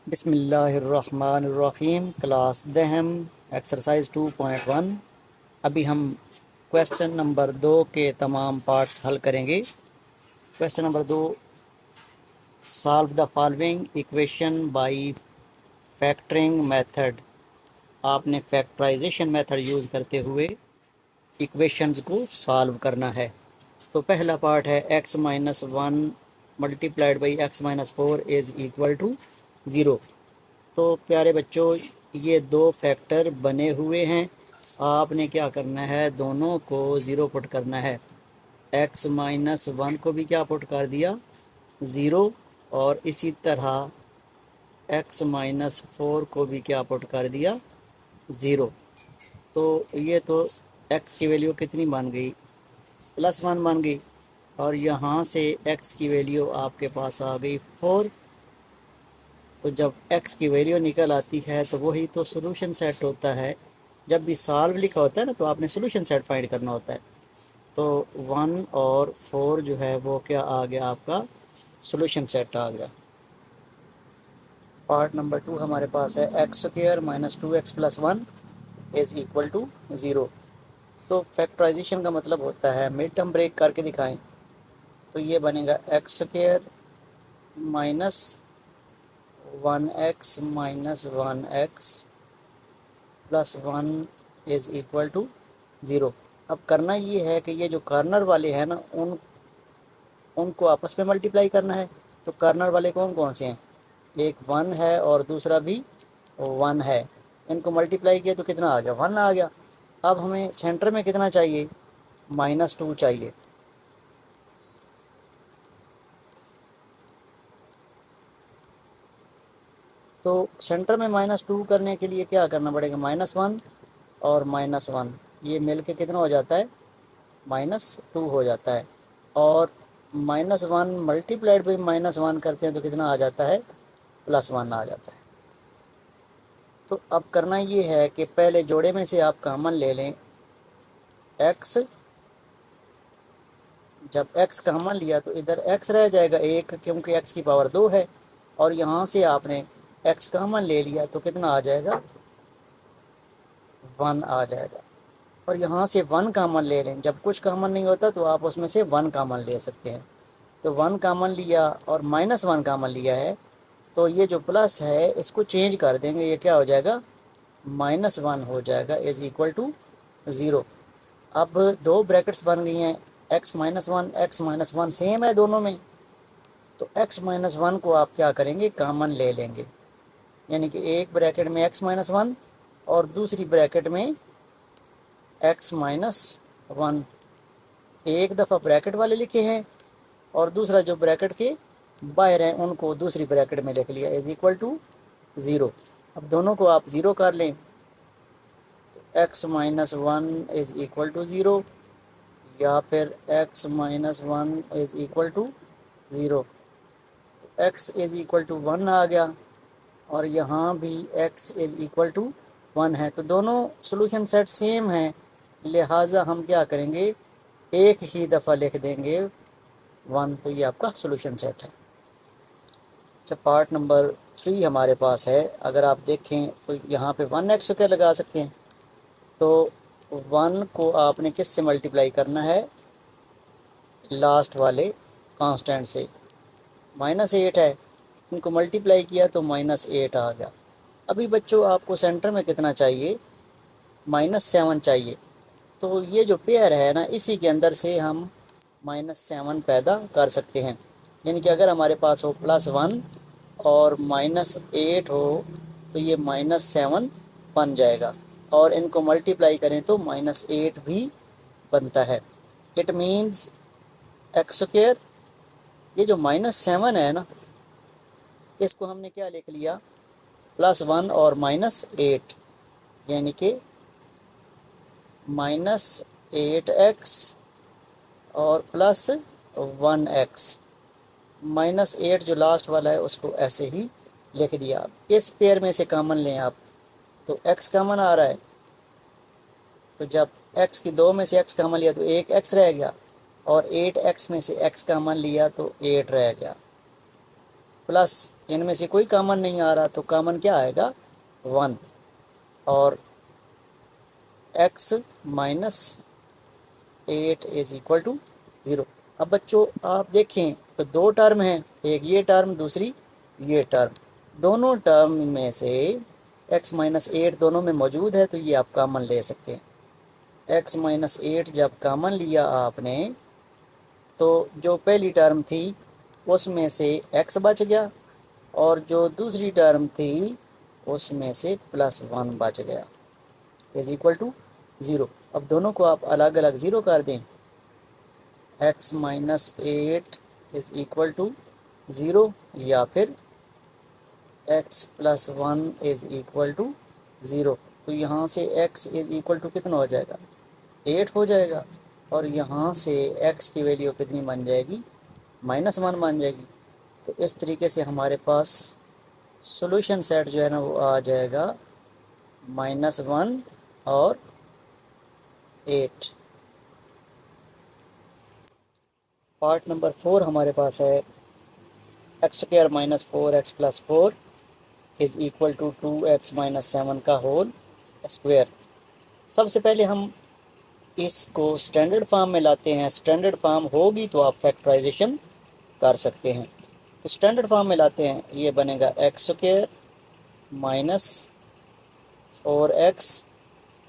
बिस्मिल्लाहिर्रहमानिर्रहीम। क्लास दहम एक्सरसाइज 2.1। अभी हम क्वेश्चन नंबर 2 के तमाम पार्ट्स हल करेंगे। Question number 2, solve the following equation by factoring method. आपने फैक्टराइजेशन मेथड यूज़ करते हुए इक्वेशंस को सॉल्व करना है। तो पहला पार्ट है x-1 multiplied by x-4 is equal to 0। तो प्यारे बच्चों, ये दो फैक्टर बने हुए हैं। आपने क्या करना है, दोनों को ज़ीरो पुट करना है। x-1 को भी क्या पुट कर दिया, ज़ीरो, और इसी तरह x-4 को भी क्या पुट कर दिया, ज़ीरो। तो ये तो x की वैल्यू कितनी बन गई, +1 बन गई, और यहाँ से x की वैल्यू आपके पास आ गई 4। तो जब x की वैल्यू निकल आती है तो वही तो सोल्यूशन सेट होता है। जब भी सॉल्व लिखा होता है ना, तो आपने सोल्यूशन सेट फाइंड करना होता है। तो 1 और 4 जो है वो क्या आ गया, आपका सोल्यूशन सेट आ गया। पार्ट नंबर 2 हमारे पास है x² - 2x + 1 is equal to 0। तो फैक्टराइजेशन का मतलब होता है, मिड टर्म ब्रेक करके दिखाएं। तो ये बनेगा x² - 1x - 1x + 1 is equal to 0। अब करना ये है कि ये जो कॉर्नर वाले हैं ना, उनको आपस में मल्टीप्लाई करना है। तो कॉर्नर वाले कौन कौन से हैं, एक 1 है और दूसरा भी 1 है। इनको मल्टीप्लाई किया तो कितना आ गया, 1 आ गया। अब हमें सेंटर में कितना चाहिए, -2 चाहिए। तो सेंटर में -2 करने के लिए क्या करना पड़ेगा, -1 और -1 ये मिल के कितना हो जाता है, -2 हो जाता है। और -1 मल्टीप्लाइड बाई -1 करते हैं तो कितना आ जाता है, +1 आ जाता है। तो अब करना ये है कि पहले जोड़े में से आप कॉमन ले लें x। जब x कॉमन लिया तो इधर x रह जाएगा 1, क्योंकि x की पावर 2 है। और यहाँ से आपने x कॉमन ले लिया तो कितना आ जाएगा, 1 आ जाएगा। और यहाँ से 1 कॉमन ले लें, जब कुछ कॉमन नहीं होता तो आप उसमें से 1 कॉमन ले सकते हैं। तो 1 कॉमन लिया और -1 कॉमन लिया है, तो ये जो प्लस है इसको चेंज कर देंगे, ये क्या हो जाएगा, -1 हो जाएगा इज़ इक्वल टू 0। अब दो ब्रैकेट्स बन गई हैं, x-1 x-1 सेम है दोनों में। तो x-1 को आप क्या करेंगे, कॉमन ले लेंगे। यानी कि एक ब्रैकेट में x-1 और दूसरी ब्रैकेट में x-1। एक दफ़ा ब्रैकेट वाले लिखे हैं और दूसरा जो ब्रैकेट के बाहर हैं उनको दूसरी ब्रैकेट में लिख लिया इज़ इक्वल टू 0। अब दोनों को आप 0 कर लें तो x-1 इज़ इक्वल टू 0, या फिर x-1 इज़ इक्वल टू 0। तो x इज़ इक्वल टू 1 आ गया, और यहाँ भी x इज़ इक्वल टू 1 है। तो दोनों सॉल्यूशन सेट सेम हैं, लिहाजा हम क्या करेंगे, एक ही दफ़ा लिख देंगे 1। तो ये आपका सॉल्यूशन सेट है। अच्छा, पार्ट नंबर 3 हमारे पास है। अगर आप देखें तो यहाँ पे 1x² लगा सकते हैं। तो 1 को आपने किस से मल्टीप्लाई करना है, लास्ट वाले कांस्टेंट से। -8 है, इनको मल्टीप्लाई किया तो -8 आ गया। अभी बच्चों आपको सेंटर में कितना चाहिए, -7 चाहिए। तो ये जो पेयर है ना, इसी के अंदर से हम -7 पैदा कर सकते हैं। यानी कि अगर हमारे पास हो +1 और -8 हो तो ये -7 बन जाएगा, और इनको मल्टीप्लाई करें तो -8 भी बनता है। इट मीन्स x², ये जो -7 है ना, इसको हमने क्या लिख लिया, +1 और -8, यानी कि -8x और +1x। -8 जो लास्ट वाला है उसको ऐसे ही लिख दिया। इस पेयर में से कॉमन लें आप, तो x कॉमन आ रहा है। तो जब x की 2 में से x कॉमन लिया तो एक x रह गया, और 8x में से x कॉमन लिया तो 8 रह गया। प्लस इनमें से कोई कॉमन नहीं आ रहा, तो कॉमन क्या आएगा 1, और x minus 8 is equal to 0। अब बच्चों आप देखें तो दो टर्म हैं, एक ये टर्म दूसरी ये टर्म, दोनों टर्म में से x माइनस 8 दोनों में मौजूद है, तो ये आप कॉमन ले सकते हैं। x माइनस 8 जब कॉमन लिया आपने तो जो पहली टर्म थी उसमें से x बच गया, और जो दूसरी टर्म थी उसमें से +1 बच गया, इज इक्वल टू 0। अब दोनों को आप अलग अलग ज़ीरो कर दें, x minus 8 is equal to 0, या फिर x plus 1 is equal to 0। तो यहाँ से x इज़ इक्वल टू कितना हो जाएगा 8 हो जाएगा, और यहाँ से x की वैल्यू कितनी बन जाएगी -1 बन जाएगी। तो इस तरीके से हमारे पास सॉल्यूशन सेट जो है ना वो आ जाएगा -1 और 8। पार्ट नंबर 4 हमारे पास है x² minus 4x plus 4 is equal to 2x minus 7 का होल स्क्वायर। सबसे पहले हम इसको स्टैंडर्ड फॉर्म में लाते हैं। स्टैंडर्ड फॉर्म होगी तो आप फैक्टराइजेशन कर सकते हैं। तो स्टैंडर्ड फॉर्म में लाते हैं, ये बनेगा x² minus 4x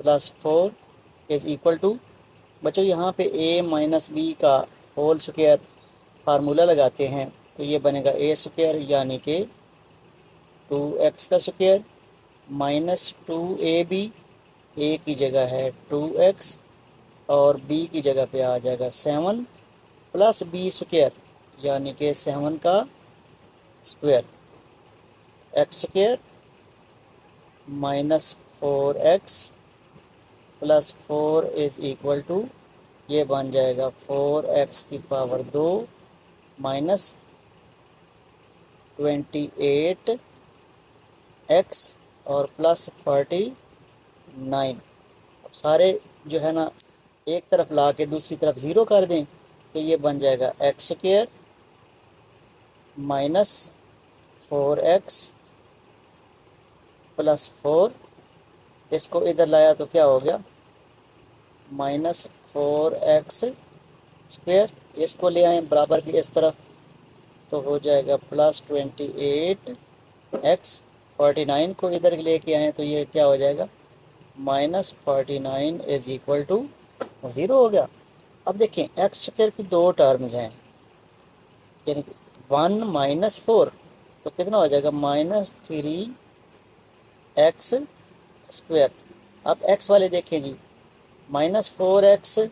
plus 4 is equal to, बच्चों यहाँ पे a माइनस बी का होल स्क्वायर फार्मूला लगाते हैं, तो ये बनेगा a² यानी कि 2x का स्क्वायर माइनस 2ab, a की जगह है 2x और b की जगह पे आ जाएगा 7 प्लस b² यानी कि 7 का square, x² minus 4x plus 4 is equal to, ये बन जाएगा 4x की पावर 2 माइनस 28x और प्लस 49। अब सारे जो है ना एक तरफ ला के दूसरी तरफ ज़ीरो कर दें, तो ये बन जाएगा x² माइनस 4x प्लस 4, इसको इधर लाया तो क्या हो गया -4x स्क्वायर, इसको ले आए बराबर की इस तरफ तो हो जाएगा प्लस 28x, 49 को इधर लेके आए तो ये क्या हो जाएगा -49 इज इक्वल टू 0 हो गया। अब देखें x² की दो टर्म्स हैं, यानी कि 1 माइनस 4, तो कितना हो जाएगा -3x स्क्वायर। अब x वाले देखें जी, -4x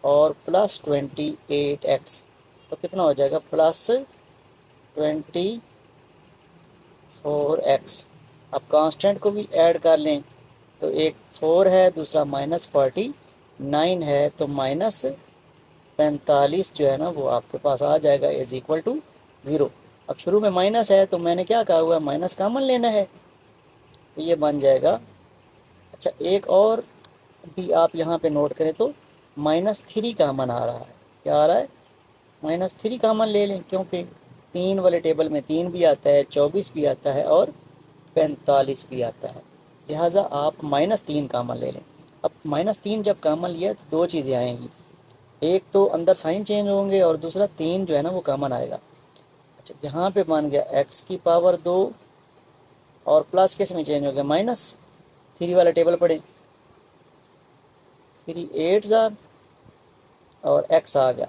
और प्लस 28x, तो कितना हो जाएगा +24x। अब कांस्टेंट को भी ऐड कर लें, तो एक 4 है, दूसरा -49 है, तो -45 जो है ना वो आपके पास आ जाएगा इज इक्वल टू 0। अब शुरू में माइनस है तो मैंने क्या कहा हुआ, माइनस कॉमन लेना है, तो ये बन जाएगा। अच्छा एक और भी आप यहाँ पे नोट करें तो -3 कॉमन आ रहा है, क्या आ रहा है -3 कॉमन ले लें, क्योंकि 3 वाले टेबल में 3 भी आता है, 24 भी आता है और 45 भी आता है, लिहाजा आप -3 कॉमन ले लें। अब -3 जब कॉमन लिया तो दो चीज़ें आएंगी, एक तो अंदर साइन चेंज होंगे और दूसरा 3 जो है ना वो कॉमन आएगा। अच्छा यहाँ पे बन गया x की पावर 2 और प्लस किस में चेंज हो गया -3 वाला टेबल पढ़े, 3 8 और x आ गया,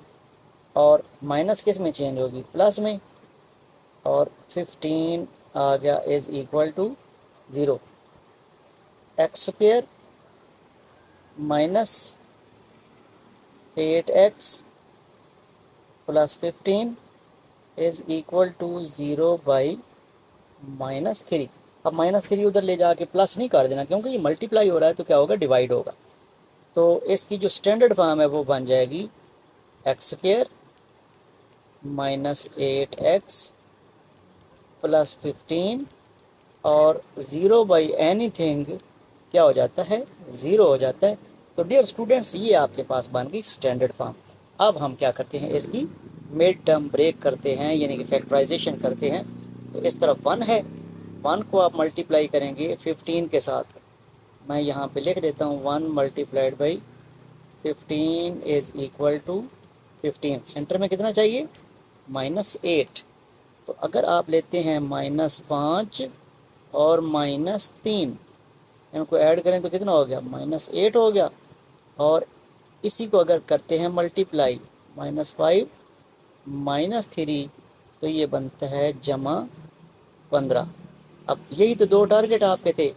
और माइनस किस में चेंज होगी प्लस में, और 15 आ गया is equal to 0। x² minus 8x plus 15 is equal to 0 by -3। अब -3 उधर ले जाके प्लस नहीं कर देना, क्योंकि ये मल्टीप्लाई हो रहा है तो क्या होगा डिवाइड होगा। तो इसकी जो स्टैंडर्ड फॉर्म है वो बन जाएगी x² माइनस 8x प्लस 15 और 0 बाई एनीथिंग क्या हो जाता है 0 हो जाता है। तो डियर स्टूडेंट्स ये आपके पास बन गई स्टैंडर्ड फॉर्म। अब हम क्या करते हैं, इसकी मिड टर्म ब्रेक करते हैं, यानी कि फैक्टराइजेशन करते हैं। तो इस तरफ 1 है, 1 को आप मल्टीप्लाई करेंगे 15 के साथ। मैं यहाँ पे लिख देता हूँ 1 multiplied by 15 is equal to 15। Centre में कितना चाहिए? -8। तो अगर आप लेते हैं -5 और -3, इनको ऐड करें तो कितना हो गया? -8 हो गया। और इसी को अगर करते हैं मल्टीप्लाई, -5 -3, तो ये बनता है +15। अब यही तो दो टारगेट आपके थे,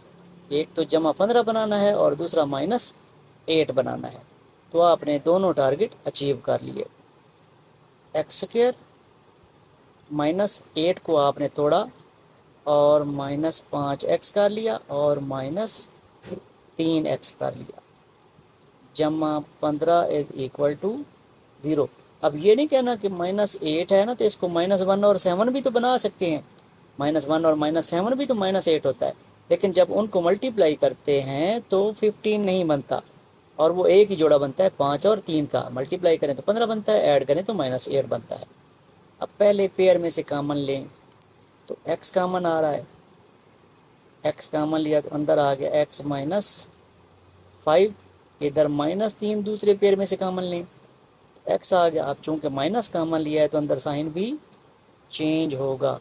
एक तो +15 बनाना है और दूसरा -8 बनाना है। तो आपने दोनों टारगेट अचीव कर लिए। x² -8 को आपने तोड़ा और -5x कर लिया और -3x कर लिया, +15 इज़ इक्वल टू 0। अब ये नहीं कहना कि -8 है ना तो इसको -1 और 7 भी तो बना सकते हैं। -1 और -7 भी तो -8 होता है, लेकिन जब उनको मल्टीप्लाई करते हैं तो 15 नहीं बनता और वो एक ही जोड़ा बनता है 5 और 3 का। मल्टीप्लाई करें तो 15 बनता है, ऐड करें तो -8 बनता है। अब पहले पेयर में से कॉमन लें तो x कॉमन आ रहा है, x कॉमन लिया तो अंदर आ गया x -5, इधर -3 दूसरे पेयर में से कॉमन लें, x आ गया। अब चूँकि माइनस कॉमन लिया है तो अंदर साइन भी चेंज होगा,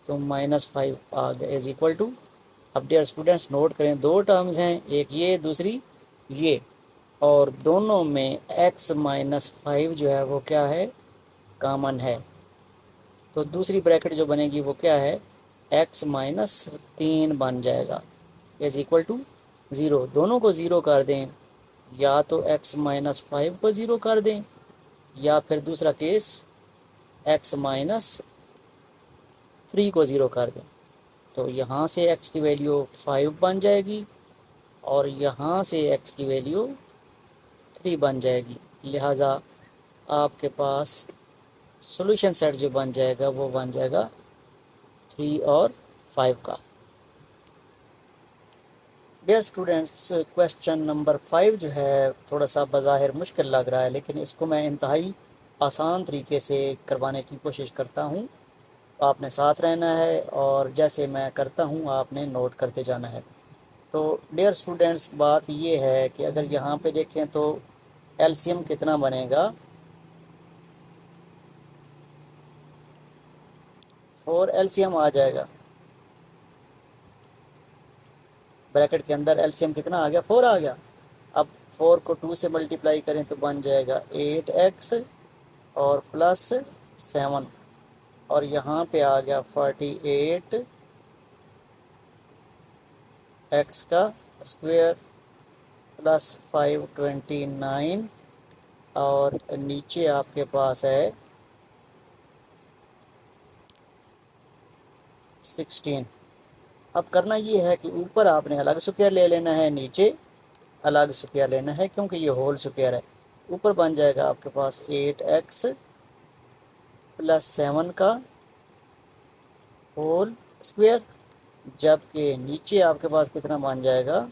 तो -5 आ गया इज इक्वल टू। अब डियर स्टूडेंट्स नोट करें, दो टर्म्स हैं, एक ये दूसरी ये, और दोनों में x -5 जो है वो क्या है? कॉमन है। तो दूसरी ब्रैकेट जो बनेगी वो क्या है? x -3 बन जाएगा इज इक्वल टू 0। दोनों को 0 कर दें, या तो x -5 को 0 कर दें या फिर दूसरा केस x -3 को 0 कर दें। तो यहाँ से x की वैल्यू 5 बन जाएगी और यहाँ से x की वैल्यू 3 बन जाएगी। लिहाजा आपके पास सॉल्यूशन सेट जो बन जाएगा वो बन जाएगा 3 और 5 का। डियर स्टूडेंट्स, क्वेश्चन नंबर 5 जो है थोड़ा सा बज़ाहिर मुश्किल लग रहा है, लेकिन इसको मैं इंतहाई आसान तरीके से करवाने की कोशिश करता हूँ। आपने साथ रहना है और जैसे मैं करता हूँ आपने नोट करते जाना है। तो डियर स्टूडेंट्स, बात ये है कि अगर यहाँ पे देखें तो एलसीएम कितना बनेगा? 4 एलसीएम आ जाएगा। ब्रैकेट के अंदर एलसीएम कितना आ गया? 4 आ गया। अब 4 को 2 से मल्टीप्लाई करें तो बन जाएगा 8x और +7, और यहाँ पे आ गया 48 x का स्क्वायर प्लस 529, और नीचे आपके पास है 16। अब करना ये है कि ऊपर आपने अलग स्क्वायर ले लेना है, नीचे अलग स्क्वायर लेना है, क्योंकि ये होल स्क्वायर है। ऊपर बन जाएगा आपके पास 8x + 7 का होल स्क्वायर, जबकि नीचे आपके पास कितना बन जाएगा?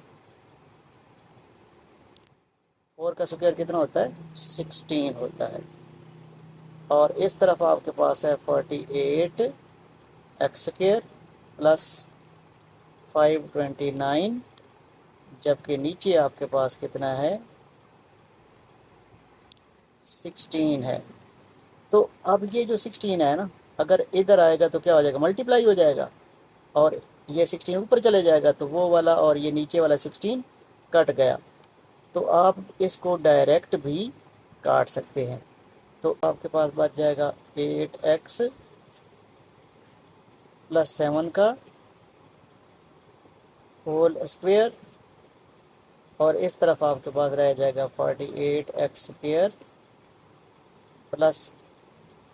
4 का स्क्वायर कितना होता है? 16 होता है। और इस तरफ आपके पास है 48 x स्क्वायर प्लस 529, जबकि नीचे आपके पास कितना है? 16 है। तो अब ये जो 16 है ना, अगर इधर आएगा तो क्या हो जाएगा? मल्टीप्लाई हो जाएगा, और ये 16 ऊपर चले जाएगा तो वो वाला और ये नीचे वाला 16 कट गया। तो आप इसको डायरेक्ट भी काट सकते हैं। तो आपके पास बच जाएगा 8x + 7 का होल स्क्वायर, और इस तरफ आपके पास रह जाएगा 48x स्क्वायर प्लस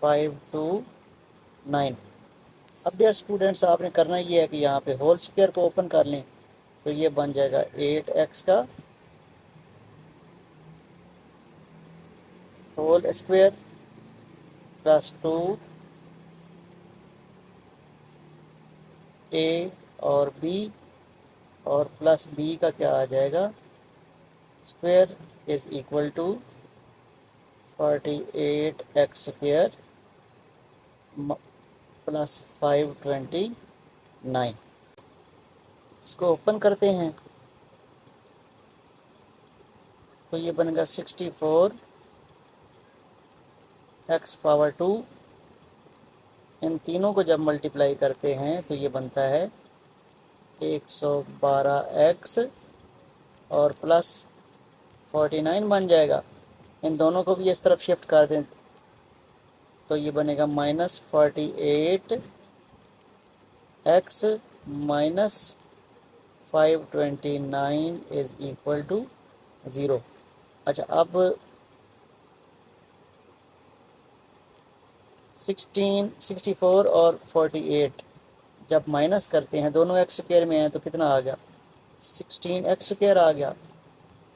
529। अब डियर स्टूडेंट्स, आपने करना ये है कि यहाँ पे होल स्क्वायर को ओपन कर लें, तो ये बन जाएगा 8x का होल स्क्वायर प्लस 2a और b, और प्लस b का क्या आ जाएगा? Square is equal to 48x square plus 529। इसको ओपन करते हैं तो ये बनेगा 64 x पावर 2। इन तीनों को जब मल्टीप्लाई करते हैं तो ये बनता है 112x और प्लस 49 बन जाएगा। इन दोनों को भी इस तरफ शिफ्ट कर दें तो ये बनेगा -48x minus 529 is equal to 0। अच्छा, अब 64 और 48 जब माइनस करते हैं, दोनों एक्स स्क्वायर में है तो कितना आ गया, 16x स्क्वायर आ गया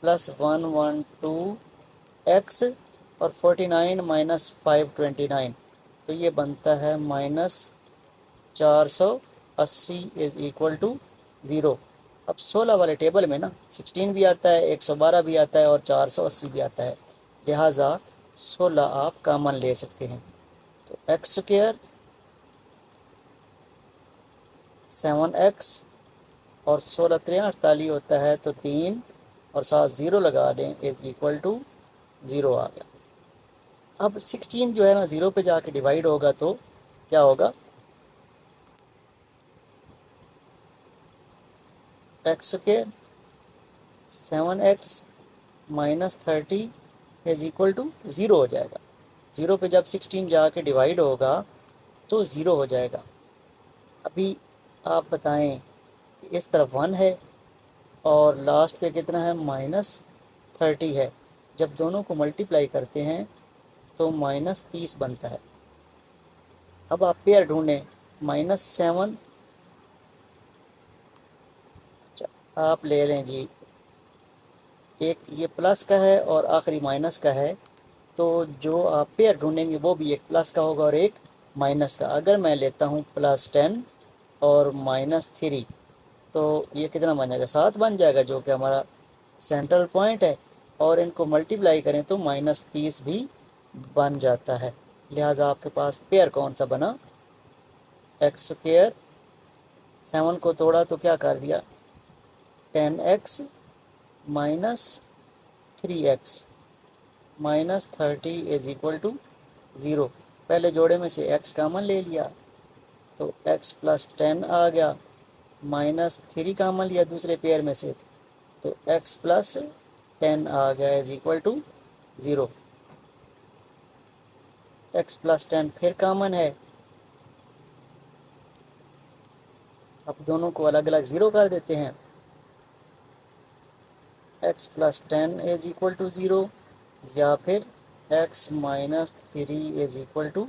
प्लस 112x और 49 माइनस 529 तो ये बनता है -480 इज इक्वल टू 0। अब 16 वाले टेबल में ना 16 भी आता है, 112 भी आता है और 480 भी आता है, लिहाजा 16 आप कॉमन ले सकते हैं। तो एक्स स्क्वायर 7x और 16 3 48 होता है तो 3 और 7 0 लगा दें इज इक्वल टू 0 आ गया। अब 16 जो है ना 0 पे जाके डिवाइड होगा तो क्या होगा, x square 7x minus 30 is equal to 0 हो जाएगा। 0 पे जब 16 जाके डिवाइड होगा तो 0 हो जाएगा। अभी आप बताएं, इस तरफ 1 है और लास्ट पे कितना है, -30 है। जब दोनों को मल्टीप्लाई करते हैं तो -30 बनता है। अब आप पेयर ढूंढें, -7। अच्छा, आप ले लें जी, एक ये प्लस का है और आखिरी माइनस का है, तो जो आप पेयर ढूंढेंगे वो भी एक प्लस का होगा और एक माइनस का। अगर मैं लेता हूँ +10 और -3 तो ये कितना बन जाएगा, 7 बन जाएगा, जो कि हमारा सेंट्रल पॉइंट है। और इनको मल्टीप्लाई करें तो -30 भी बन जाता है। लिहाजा आपके पास पेयर कौन सा बना, एक्स स्क्वायर 7 को तोड़ा तो क्या कर दिया, 10x minus 3x minus 30 is equal to 0। पहले जोड़े में से x कॉमन ले लिया तो x प्लस 10 आ गया, -3 कॉमन लिया दूसरे पेयर में से तो x प्लस 10 आ गया is equal to 0। x plus 10 फिर कॉमन है, अब दोनों को अलग अलग 0 कर देते हैं। x plus 10 is equal to 0 या फिर x minus 3 is equal to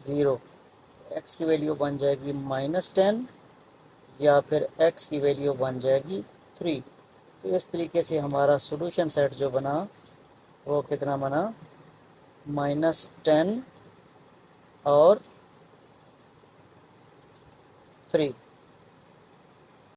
0। x की वैल्यू बन जाएगी -10 या फिर x की वैल्यू बन जाएगी 3। तो इस तरीके से हमारा सॉल्यूशन सेट जो बना वो कितना बना, -10 और 3।